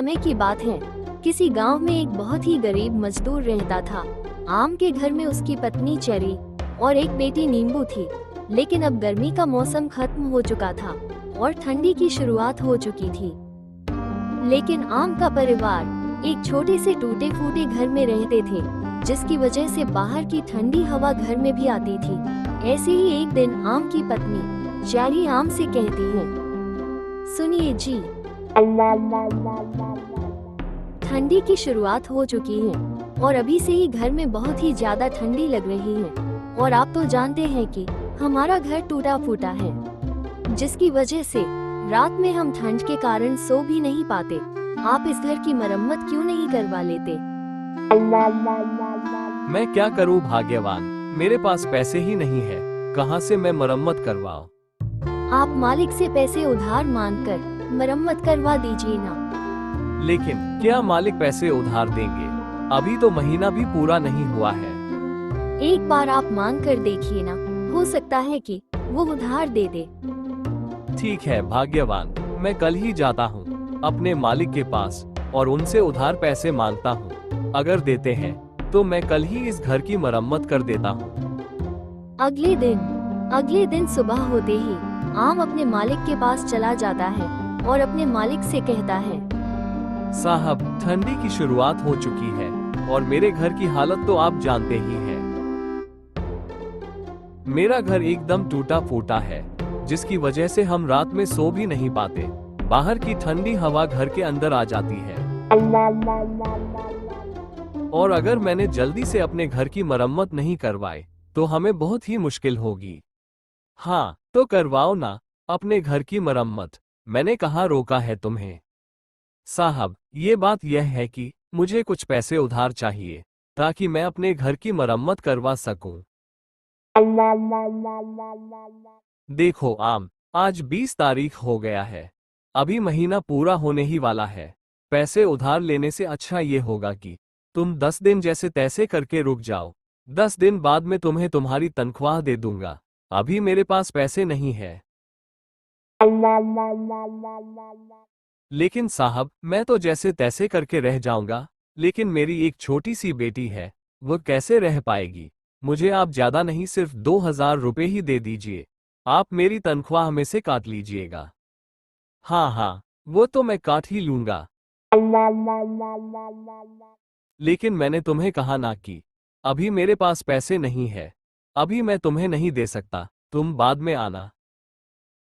समय की बात है। किसी गांव में एक बहुत ही गरीब मजदूर रहता था। आम के घर में उसकी पत्नी चेरी और एक बेटी नींबू थी। लेकिन अब गर्मी का मौसम खत्म हो चुका था और ठंडी की शुरुआत हो चुकी थी। लेकिन आम का परिवार एक छोटे से टूटे फूटे घर में रहते थे, जिसकी वजह से बाहर की ठंडी हवा घर में भी आती थी। ऐसे ही एक दिन आम की पत्नी चेरी आम से कहती है, सुनिए जी, ठंडी की शुरुआत हो चुकी है और अभी से ही घर में बहुत ही ज्यादा ठंडी लग रही है। और आप तो जानते हैं कि हमारा घर टूटा फूटा है, जिसकी वजह से रात में हम ठंड के कारण सो भी नहीं पाते। आप इस घर की मरम्मत क्यों नहीं करवा लेते? मैं क्या करूं भाग्यवान, मेरे पास पैसे ही नहीं है, कहां से मैं मरम्मत करवाऊं? आप मालिक से पैसे उधार मांगकर मरम्मत करवा दीजिए ना। लेकिन क्या मालिक पैसे उधार देंगे? अभी तो महीना भी पूरा नहीं हुआ है। एक बार आप मांग कर देखिए ना, हो सकता है कि वो उधार दे दे। ठीक है भाग्यवान, मैं कल ही जाता हूँ अपने मालिक के पास और उनसे उधार पैसे मांगता हूँ। अगर देते हैं तो मैं कल ही इस घर की मरम्मत कर देता हूँ। अगले दिन सुबह होते ही आम अपने मालिक के पास चला जाता है और अपने मालिक से कहता है, साहब, ठंडी की शुरुआत हो चुकी है और मेरे घर की हालत तो आप जानते ही हैं। मेरा घर एकदम टूटा फूटा है, जिसकी वजह से हम रात में सो भी नहीं पाते। बाहर की ठंडी हवा घर के अंदर आ जाती है और अगर मैंने जल्दी से अपने घर की मरम्मत नहीं करवाई तो हमें बहुत ही मुश्किल होगी। हाँ, तो करवाओ ना अपने घर की मरम्मत, मैंने कहाँ रोका है तुम्हें। साहब, ये बात यह है कि मुझे कुछ पैसे उधार चाहिए ताकि मैं अपने घर की मरम्मत करवा सकूं। देखो आम, आज 20 तारीख हो गया है, अभी महीना पूरा होने ही वाला है। पैसे उधार लेने से अच्छा ये होगा कि तुम 10 दिन जैसे तैसे करके रुक जाओ। 10 दिन बाद में तुम्हें तुम्हारी तनख्वाह दे दूंगा। अभी मेरे पास पैसे नहीं है। लेकिन साहब, मैं तो जैसे तैसे करके रह जाऊंगा, लेकिन मेरी एक छोटी सी बेटी है, वो कैसे रह पाएगी? मुझे आप ज्यादा नहीं, सिर्फ 2000 रुपए ही दे दीजिए। आप मेरी तनख्वाह में से काट लीजिएगा। हाँ, वो तो मैं काट ही लूंगा। लेकिन मैंने तुम्हें कहा ना कि अभी मेरे पास पैसे नहीं है, अभी मैं तुम्हें नहीं दे सकता, तुम बाद में आना।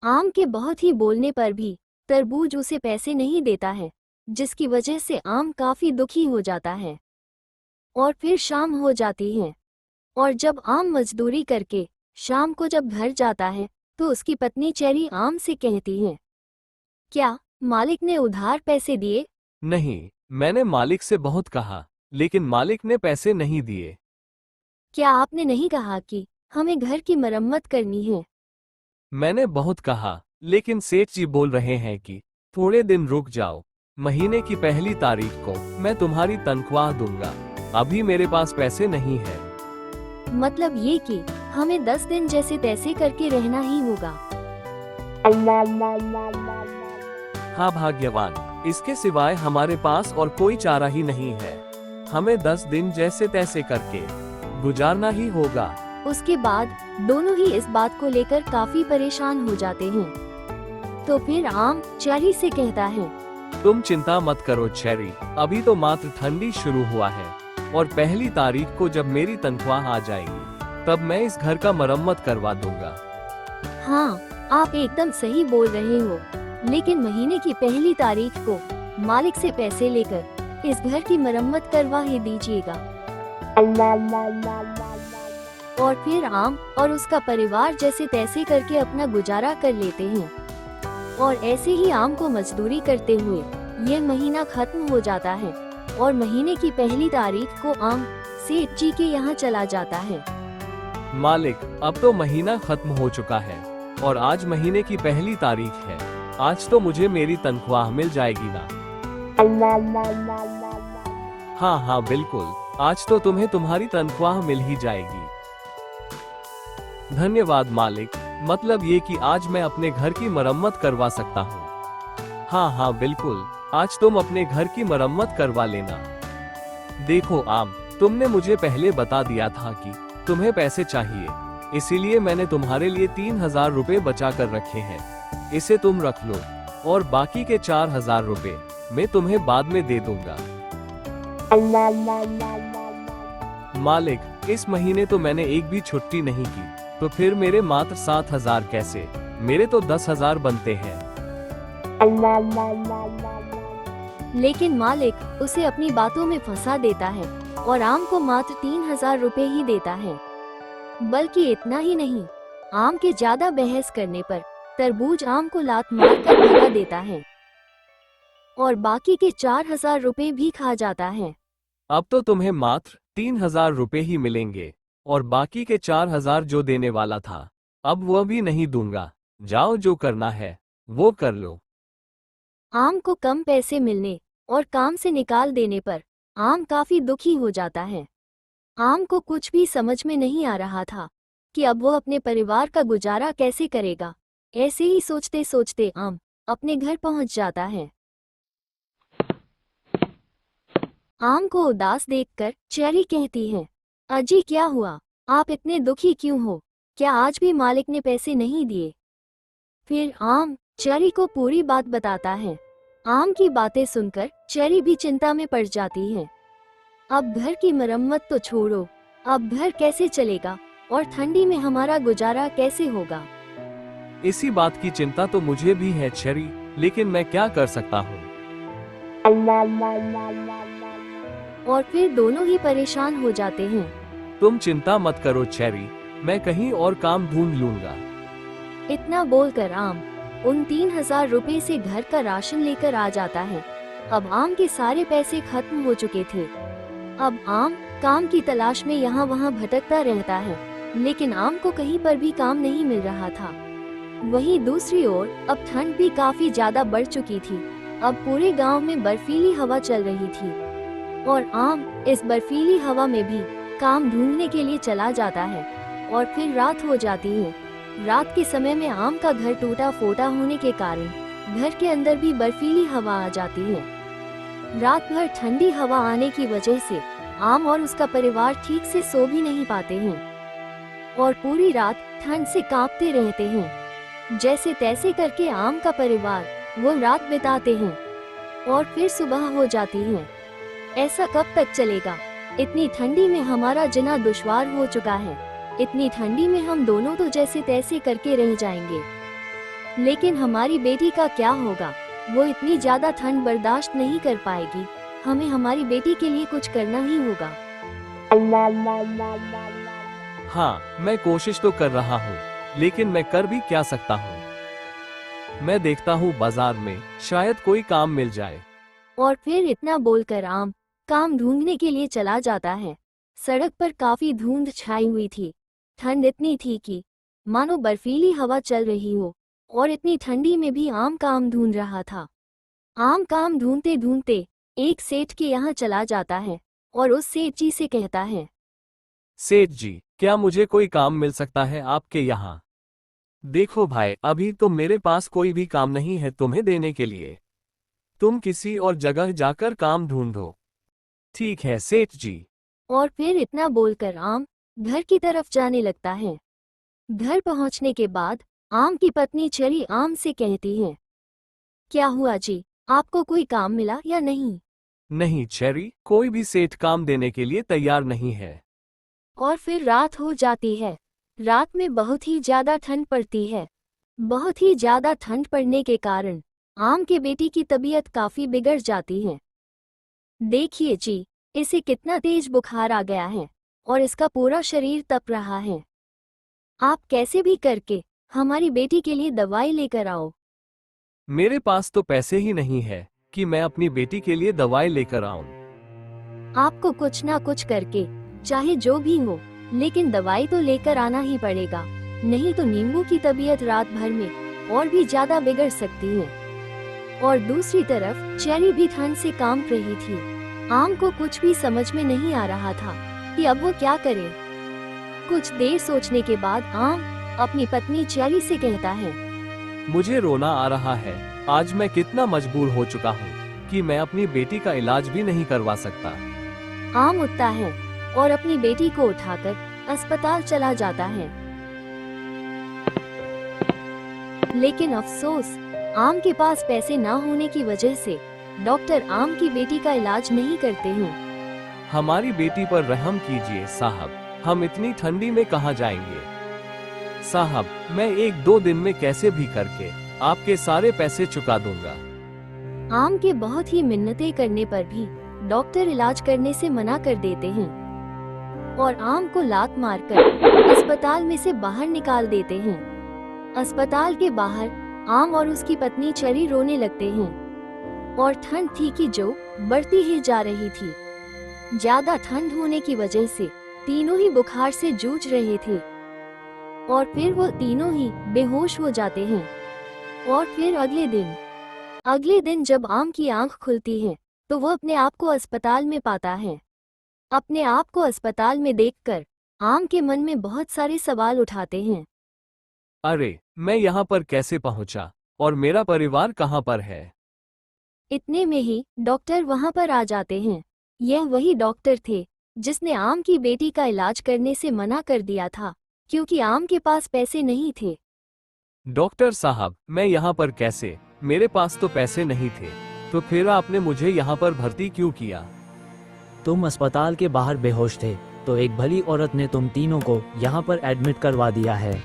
आम के बहुत ही बोलने पर भी तरबूज उसे पैसे नहीं देता है, जिसकी वजह से आम काफी दुखी हो जाता है। और फिर शाम हो जाती है और जब आम मजदूरी करके शाम को जब घर जाता है तो उसकी पत्नी चेरी आम से कहती है, क्या मालिक ने उधार पैसे दिए? नहीं, मैंने मालिक से बहुत कहा, लेकिन मालिक ने पैसे नहीं दिए। क्या आपने नहीं कहा कि हमें घर की मरम्मत करनी है? मैंने बहुत कहा, लेकिन सेठ जी बोल रहे हैं कि थोड़े दिन रुक जाओ, महीने की पहली तारीख को मैं तुम्हारी तनख्वाह दूंगा। अभी मेरे पास पैसे नहीं है। मतलब ये कि हमें 10 दिन जैसे तैसे करके रहना ही होगा। हाँ भाग्यवान, इसके सिवाय हमारे पास और कोई चारा ही नहीं है। हमें 10 दिन जैसे तैसे करके गुजारना ही होगा। उसके बाद दोनों ही इस बात को लेकर काफी परेशान हो जाते हैं। तो फिर आम चेरी से कहता है, तुम चिंता मत करो चेरी, अभी तो मात्र ठंडी शुरू हुआ है और पहली तारीख को जब मेरी तनख्वाह आ जाएगी तब मैं इस घर का मरम्मत करवा दूंगा। हाँ, आप एकदम सही बोल रहे हो, लेकिन महीने की पहली तारीख को मालिक से पैसे लेकर इस घर की मरम्मत करवा ही दीजिएगा। और फिर आम और उसका परिवार जैसे तैसे करके अपना गुजारा कर लेते हैं। और ऐसे ही आम को मजदूरी करते हुए ये महीना खत्म हो जाता है और महीने की पहली तारीख को आम सेठ जी के यहाँ चला जाता है। मालिक, अब तो महीना खत्म हो चुका है और आज महीने की पहली तारीख है। आज तो मुझे मेरी तनख्वाह मिल जाएगी ना? हाँ बिल्कुल, आज तो तुम्हें तुम्हारी तनख्वाह मिल ही जाएगी। धन्यवाद मालिक, मतलब ये कि आज मैं अपने घर की मरम्मत करवा सकता हूँ। हाँ बिल्कुल, आज तुम अपने घर की मरम्मत करवा लेना। देखो आम, तुमने मुझे पहले बता दिया था कि तुम्हें पैसे चाहिए, इसीलिए मैंने तुम्हारे लिए 3,000 रुपए बचा कर रखे हैं। इसे तुम रख लो और बाकी के 4,000 रुपए मैं तुम्हें बाद में दे दूंगा। मालिक, इस महीने तो मैंने एक भी छुट्टी नहीं की, तो फिर मेरे मात्र 7,000 कैसे? मेरे तो 10,000 बनते हैं। लेकिन मालिक उसे अपनी बातों में फंसा देता है और आम को मात्र 3,000 रुपए ही देता है। बल्कि इतना ही नहीं, आम के ज्यादा बहस करने पर तरबूज आम को लात मारकर भगा देता है और बाकी के 4,000 रुपए भी खा जाता है। अब तो तुम्हें मात्र 3,000 रुपए ही मिलेंगे और बाकी के 4,000 जो देने वाला था, अब वह भी नहीं दूंगा। जाओ, जो करना है वो कर लो। आम को कम पैसे मिलने और काम से निकाल देने पर आम काफी दुखी हो जाता है। आम को कुछ भी समझ में नहीं आ रहा था कि अब वो अपने परिवार का गुजारा कैसे करेगा। ऐसे ही सोचते सोचते आम अपने घर पहुंच जाता है। आम को उदास देखकर चेरी कहती है, अजी क्या हुआ? आप इतने दुखी क्यों हो? क्या आज भी मालिक ने पैसे नहीं दिए? फिर आम चेरी को पूरी बात बताता है। आम की बातें सुनकर चेरी भी चिंता में पड़ जाती है। अब घर की मरम्मत तो छोड़ो, अब घर कैसे चलेगा और ठंडी में हमारा गुजारा कैसे होगा? इसी बात की चिंता तो मुझे भी है चेरी, लेकिन मैं क्या कर सकता हूँ। और फिर दोनों ही परेशान हो जाते हैं। तुम चिंता मत करो चेरी, मैं कहीं और काम ढूंढ लूंगा। इतना बोलकर आम उन 3,000 रुपए से घर का राशन लेकर आ जाता है। अब आम के सारे पैसे खत्म हो चुके थे। अब आम काम की तलाश में यहाँ वहाँ भटकता रहता है, लेकिन आम को कहीं पर भी काम नहीं मिल रहा था। वहीं दूसरी ओर अब ठंड भी काफी ज्यादा बढ़ चुकी थी। अब पूरे गांव में बर्फीली हवा चल रही थी और आम इस बर्फीली हवा में भी काम ढूंढने के लिए चला जाता है। और फिर रात हो जाती है। रात के समय में आम का घर टूटा फोटा होने के कारण घर के अंदर भी बर्फीली हवा आ जाती है। रात भर ठंडी हवा आने की वजह से आम और उसका परिवार ठीक से सो भी नहीं पाते हैं और पूरी रात ठंड से कांपते रहते हैं। जैसे तैसे करके आम का परिवार वो रात बिताते हैं और फिर सुबह हो जाती है। ऐसा कब तक चलेगा? इतनी ठंडी में हमारा जीना दुश्वार हो चुका है। इतनी ठंडी में हम दोनों तो जैसे तैसे करके रह जाएंगे, लेकिन हमारी बेटी का क्या होगा? वो इतनी ज्यादा ठंड बर्दाश्त नहीं कर पाएगी। हमें हमारी बेटी के लिए कुछ करना ही होगा। हाँ, मैं कोशिश तो कर रहा हूँ, लेकिन मैं कर भी क्या सकता हूँ। मैं देखता हूँ बाजार में शायद कोई काम मिल जाए। और फिर इतना बोलकर आम काम ढूंढने के लिए चला जाता है। सड़क पर काफी धुंध छाई हुई थी। ठंड इतनी थी कि मानो बर्फीली हवा चल रही हो और इतनी ठंडी में भी आम काम ढूंढ रहा था। आम काम ढूंढते ढूंढते एक सेठ के यहाँ चला जाता है और उस सेठ जी से कहता है, सेठ जी, क्या मुझे कोई काम मिल सकता है आपके यहाँ? देखो भाई, अभी तो मेरे पास कोई भी काम नहीं है तुम्हें देने के लिए। तुम किसी और जगह जाकर काम ढूंढो। ठीक है सेठ जी। और फिर इतना बोलकर आम घर की तरफ जाने लगता है। घर पहुंचने के बाद आम की पत्नी चेरी आम से कहती है, क्या हुआ जी, आपको कोई काम मिला या नहीं? नहीं चेरी, कोई भी सेठ काम देने के लिए तैयार नहीं है। और फिर रात हो जाती है। रात में बहुत ही ज्यादा ठंड पड़ती है। बहुत ही ज्यादा ठंड पड़ने के कारण आम के बेटी की तबीयत काफी बिगड़ जाती है। देखिए जी, इसे कितना तेज बुखार आ गया है और इसका पूरा शरीर तप रहा है। आप कैसे भी करके हमारी बेटी के लिए दवाई लेकर आओ। मेरे पास तो पैसे ही नहीं है कि मैं अपनी बेटी के लिए दवाई लेकर आऊं। आपको कुछ ना कुछ करके, चाहे जो भी हो, लेकिन दवाई तो लेकर आना ही पड़ेगा, नहीं तो नींबू की तबीयत रात भर में और भी ज्यादा बिगड़ सकती है। और दूसरी तरफ चेरी भी ठंड से कांप रही थी। आम को कुछ भी समझ में नहीं आ रहा था कि अब वो क्या करे। कुछ देर सोचने के बाद आम अपनी पत्नी चेरी से कहता है, मुझे रोना आ रहा है। आज मैं कितना मजबूर हो चुका हूँ। कि मैं अपनी बेटी का इलाज भी नहीं करवा सकता। आम उठता है और अपनी बेटी को उठाकर अस्पताल चला जाता है। लेकिन अफसोस, आम के पास पैसे ना होने की वजह से डॉक्टर आम की बेटी का इलाज नहीं करते हैं। हमारी बेटी पर रहम कीजिए साहब, हम इतनी ठंडी में कहाँ जाएंगे। साहब, मैं 1-2 दिन में कैसे भी करके आपके सारे पैसे चुका दूंगा। आम के बहुत ही मिन्नतें करने पर भी डॉक्टर इलाज करने से मना कर देते हैं और आम को लात मारकर अस्पताल में से बाहर निकाल देते हैं। अस्पताल के बाहर आम और उसकी पत्नी चेरी रोने लगते हैं और ठंड थी कि जो बढ़ती ही जा रही थी। ज्यादा ठंड होने की वजह से तीनों ही बुखार से जूझ रहे थे और फिर वो तीनों ही बेहोश हो जाते हैं। और फिर अगले दिन जब आम की आंख खुलती है तो वो अपने आप को अस्पताल में पाता है। अपने आप को अस्पताल में देखकर आम के मन में बहुत सारे सवाल उठाते हैं। अरे, मैं यहाँ पर कैसे पहुँचा और मेरा परिवार कहाँ पर है। इतने में ही डॉक्टर वहाँ पर आ जाते हैं। यह वही डॉक्टर थे जिसने आम की बेटी का इलाज करने से मना कर दिया था क्योंकि आम के पास पैसे नहीं थे। डॉक्टर साहब, मैं यहाँ पर कैसे, मेरे पास तो पैसे नहीं थे, तो फिर आपने मुझे यहाँ पर भर्ती क्यों किया। तुम अस्पताल के बाहर बेहोश थे तो एक भली औरत ने तुम तीनों को यहाँ पर एडमिट करवा दिया है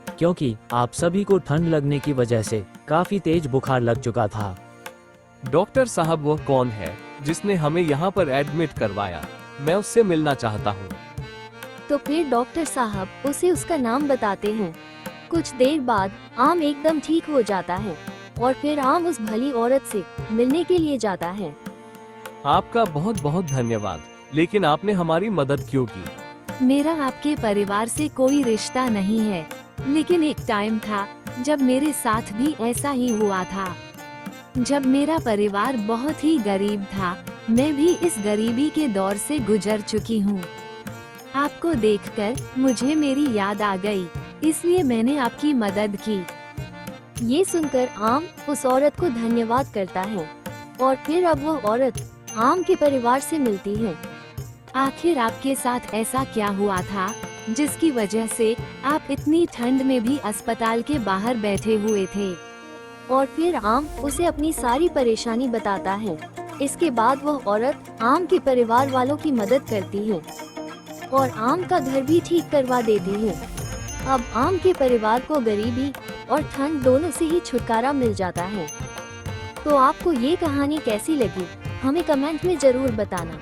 क्योंकि आप सभी को ठंड लगने की वजह से काफी तेज बुखार लग चुका था। डॉक्टर साहब, वो कौन है जिसने हमें यहाँ पर एडमिट करवाया, मैं उससे मिलना चाहता हूँ। तो फिर डॉक्टर साहब उसे उसका नाम बताते हैं। कुछ देर बाद आम एकदम ठीक हो जाता है और फिर आम उस भली औरत से मिलने के लिए जाता है। आपका बहुत बहुत धन्यवाद, लेकिन आपने हमारी मदद क्यों की। मेरा आपके परिवार से कोई रिश्ता नहीं है, लेकिन एक टाइम था जब मेरे साथ भी ऐसा ही हुआ था। जब मेरा परिवार बहुत ही गरीब था, मैं भी इस गरीबी के दौर से गुजर चुकी हूँ। आपको देखकर मुझे मेरी याद आ गई, इसलिए मैंने आपकी मदद की। ये सुनकर आम उस औरत को धन्यवाद करता है और फिर अब वो औरत आम के परिवार से मिलती है। आखिर आपके साथ ऐसा क्या हुआ था जिसकी वजह से आप इतनी ठंड में भी अस्पताल के बाहर बैठे हुए थे। और फिर आम उसे अपनी सारी परेशानी बताता है। इसके बाद वह औरत आम के परिवार वालों की मदद करती है और आम का घर भी ठीक करवा देती है। अब आम के परिवार को गरीबी और ठंड दोनों से ही छुटकारा मिल जाता है। तो आपको ये कहानी कैसी लगी, हमें कमेंट में जरूर बताना।